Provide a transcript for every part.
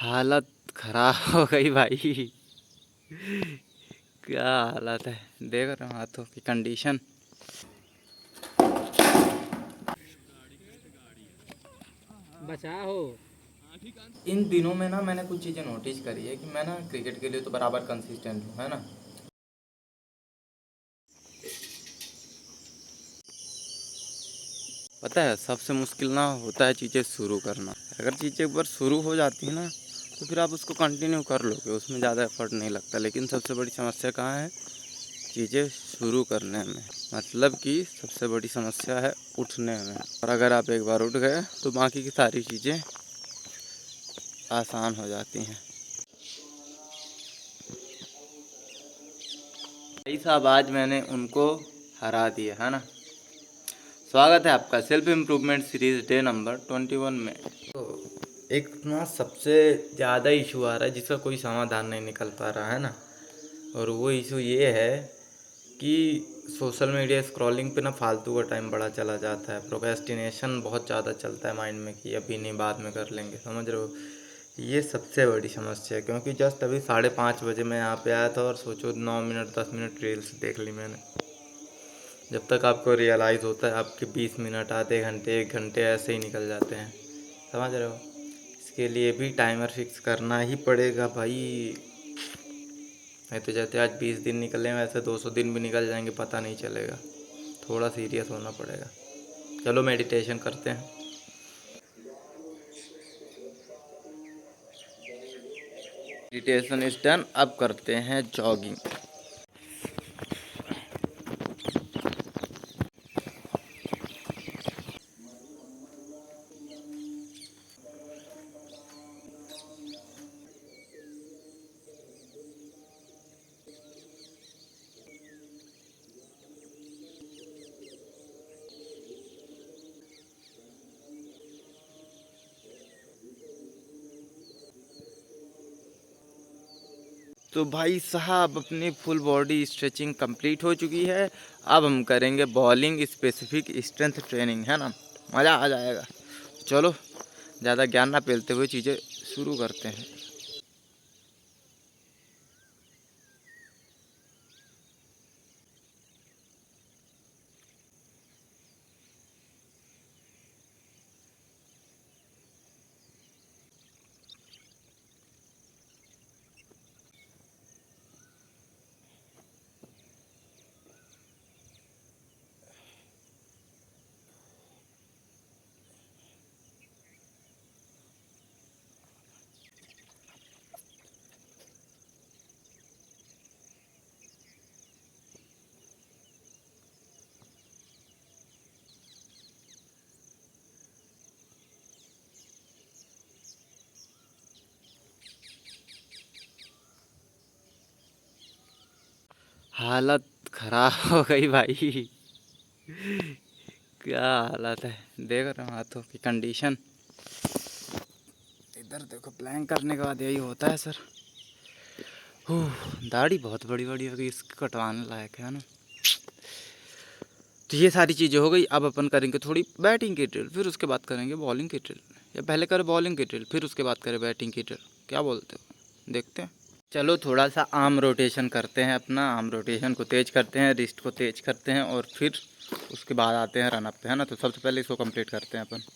हालत खराब हो गई भाई। क्या हालत है, देख रहे हो हाथों की कंडीशन। बचा हो। इन दिनों में ना मैंने कुछ चीज़ें नोटिस करी है कि मैं ना क्रिकेट के लिए तो बराबर कंसिस्टेंट हूँ, है ना। पता है सबसे मुश्किल ना होता है चीज़ें शुरू करना। अगर चीज़ें एक बार शुरू हो जाती है ना तो फिर आप उसको कंटिन्यू कर लोगे, उसमें ज़्यादा एफर्ट नहीं लगता। लेकिन सबसे बड़ी समस्या कहाँ है? चीज़ें शुरू करने में। मतलब कि सबसे बड़ी समस्या है उठने में। और अगर आप एक बार उठ गए तो बाकी की सारी चीज़ें आसान हो जाती हैं। भाई साहब, आज मैंने उनको हरा दिया, है ना। स्वागत है आपका self improvement series day number 21 में। तो एक ना सबसे ज़्यादा इशू आ रहा है जिसका कोई समाधान नहीं निकल पा रहा है ना। और वो इशू ये है कि सोशल मीडिया स्क्रॉलिंग पे ना फालतू का टाइम बड़ा चला जाता है। प्रोक्रेस्टिनेशन बहुत ज़्यादा चलता है माइंड में कि अभी नहीं, बाद में कर लेंगे, समझ रहे हो। ये सबसे बड़ी समस्या है, क्योंकि जस्ट अभी 5:30 बजे मैं यहाँ पे आया था और सोचो 9 मिनट 10 मिनट रील्स देख ली मैंने। जब तक आपको रियलाइज़ होता है आपके 20 मिनट, आधे घंटे, 1 घंटे ऐसे ही निकल जाते हैं, समझ रहे हो। इसके लिए भी टाइमर फिक्स करना ही पड़ेगा भाई। नहीं तो जैसे आज 20 दिन निकले, वैसे 200 दिन भी निकल जाएंगे, पता नहीं चलेगा। थोड़ा सीरियस होना पड़ेगा। चलो मेडिटेशन करते हैं। मेडिटेशन इज डन, अब करते हैं जॉगिंग। तो भाई साहब, अपनी फुल बॉडी स्ट्रेचिंग कंप्लीट हो चुकी है। अब हम करेंगे बॉलिंग स्पेसिफिक स्ट्रेंथ ट्रेनिंग, है ना। मज़ा आ जाएगा। चलो ज़्यादा ज्ञान ना फैलते हुए चीज़ें शुरू करते हैं। हालत खराब हो गई भाई। क्या हालत है, देख रहे हो हाथों की कंडीशन। इधर देखो, प्लान करने के बाद यही होता है सर। दाढ़ी बहुत बड़ी बड़ी हो गई, इसको कटवाने लायक है ना। तो ये सारी चीज़ें हो गई। अब अपन करेंगे थोड़ी बैटिंग की ड्रिल, फिर उसके बाद करेंगे बॉलिंग की ड्रिल। या पहले करें बॉलिंग की ड्रिल, फिर उसके बाद करें बैटिंग की ड्रिल। क्या बोलते हो, देखते हैं। चलो थोड़ा सा आर्म रोटेशन करते हैं। अपना आर्म रोटेशन को तेज़ करते हैं, रिस्ट को तेज़ करते हैं, और फिर उसके बाद आते हैं रन अप पे, है ना। तो सबसे पहले इसको कंप्लीट करते हैं अपन।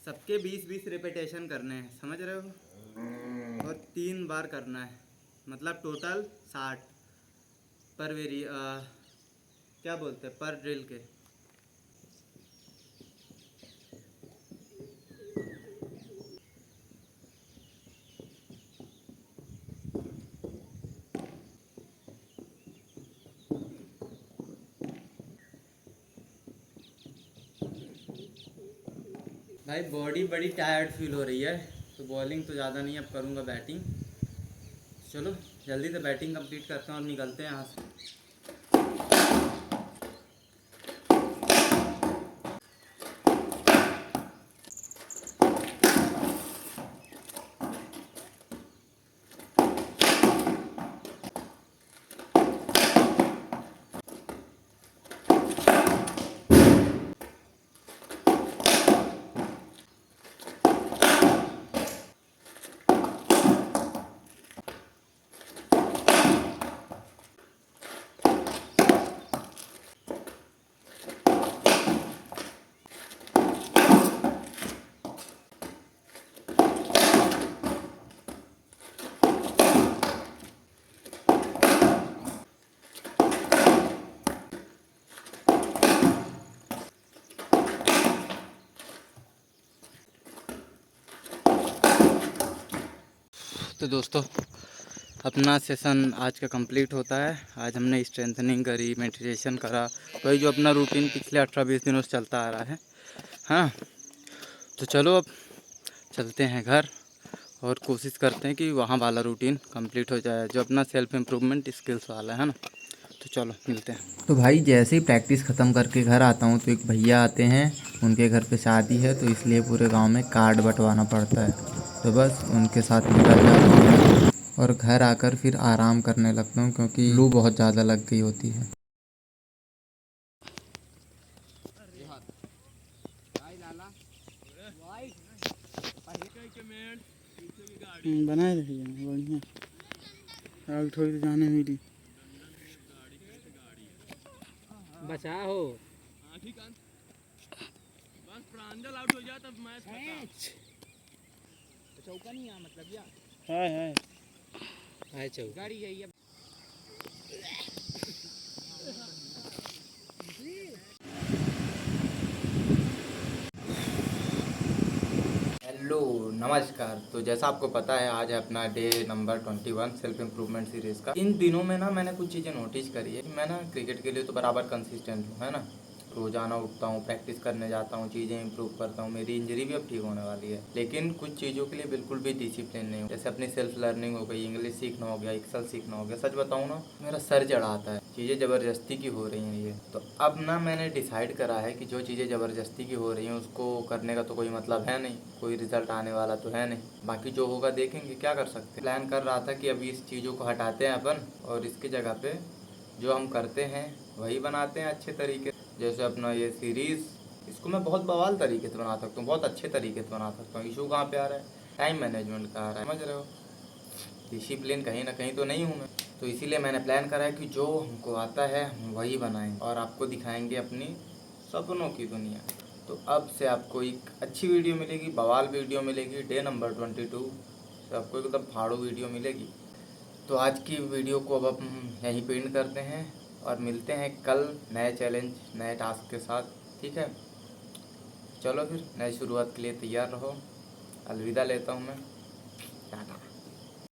सबके 20-20 रिपीटेशन करने हैं, समझ रहे हो। और 3 बार करना है, मतलब टोटल 60 पर क्या बोलते हैं, पर ड्रिल के। भाई बॉडी बड़ी टायर्ड फील हो रही है, तो बॉलिंग तो ज़्यादा नहीं, अब करूँगा बैटिंग। चलो जल्दी से बैटिंग कंप्लीट करते हैं और निकलते हैं यहाँ से। तो दोस्तों अपना सेशन आज का कंप्लीट होता है। आज हमने स्ट्रेंथनिंग करी, मेडिटेशन करा, वही जो अपना रूटीन पिछले 18-20 दिनों से चलता आ रहा है। हाँ, तो चलो अब चलते हैं घर और कोशिश करते हैं कि वहाँ वाला रूटीन कंप्लीट हो जाए जो अपना सेल्फ इम्प्रूवमेंट स्किल्स वाला है ना। तो चलो मिलते हैं। तो भाई जैसे ही प्रैक्टिस ख़त्म करके घर आता हूँ तो एक भैया आते हैं, उनके घर पे शादी है तो इसलिए पूरे गांव में कार्ड बंटवाना पड़ता है। तो बस उनके साथ निकल जाता हूँ और घर आकर फिर आराम करने लगता हूँ क्योंकि लू बहुत ज़्यादा लग गई होती है। बनाए रहिए बढ़िया, आउट हो जाने मिली बचा हो। बस प्रांजल आउट हो जाए तब मैच चौका नहीं आ मतलब यार है चौका गाड़ी है ये। हेलो नमस्कार। तो जैसा आपको पता है आज है अपना day number 21 self improvement series का। इन दिनों में ना मैंने कुछ चीज़ें नोटिस करी है कि मैं ना क्रिकेट के लिए तो बराबर कंसिस्टेंट हूँ, है ना। रोज़ाना उठता हूँ, प्रैक्टिस करने जाता हूँ, चीज़ें इंप्रूव करता हूँ, मेरी इंजरी भी अब ठीक होने वाली है। लेकिन कुछ चीज़ों के लिए बिल्कुल भी डिसिप्लिन नहीं हूँ। जैसे अपनी सेल्फ लर्निंग हो गई, इंग्लिश सीखना हो गया, एक्सेल सीखना हो गया। सच बताऊँ ना, मेरा सर चढ़ाता है, चीज़ें ज़बरदस्ती की हो रही हैं ये। तो अब ना मैंने डिसाइड करा है कि जो चीज़ें ज़बरदस्ती की हो रही हैं उसको करने का तो कोई मतलब है नहीं, कोई रिजल्ट आने वाला तो है नहीं। बाकी जो होगा देखेंगे, क्या कर सकते हैं। प्लान कर रहा था कि अभी इस चीज़ों को हटाते हैं अपन और इसकी जगह पे जो हम करते हैं वही बनाते हैं अच्छे तरीके। जैसे अपना ये सीरीज़, इसको मैं बहुत बवाल तरीके से बना सकता हूँ, बहुत अच्छे तरीके से बना सकता हूँ। इशू कहाँ पे आ रहा है, टाइम मैनेजमेंट का आ रहा है, समझ रहे हो। डिसिप्लिन कहीं ना कहीं तो नहीं हूँ मैं। तो इसीलिए मैंने प्लान करा है कि जो हमको आता है हम वही बनाएं और आपको दिखाएंगे अपनी सपनों की दुनिया। तो अब से आपको एक अच्छी वीडियो मिलेगी, बवाल वीडियो मिलेगी। डे नंबर 22 से आपको एकदम फाड़ू वीडियो मिलेगी। तो आज की वीडियो को अब हम यहीं पे एंड करते हैं और मिलते हैं कल नए चैलेंज, नए टास्क के साथ, ठीक है। चलो फिर नई शुरुआत के लिए तैयार रहो। अलविदा लेता हूँ मैं, टाटा।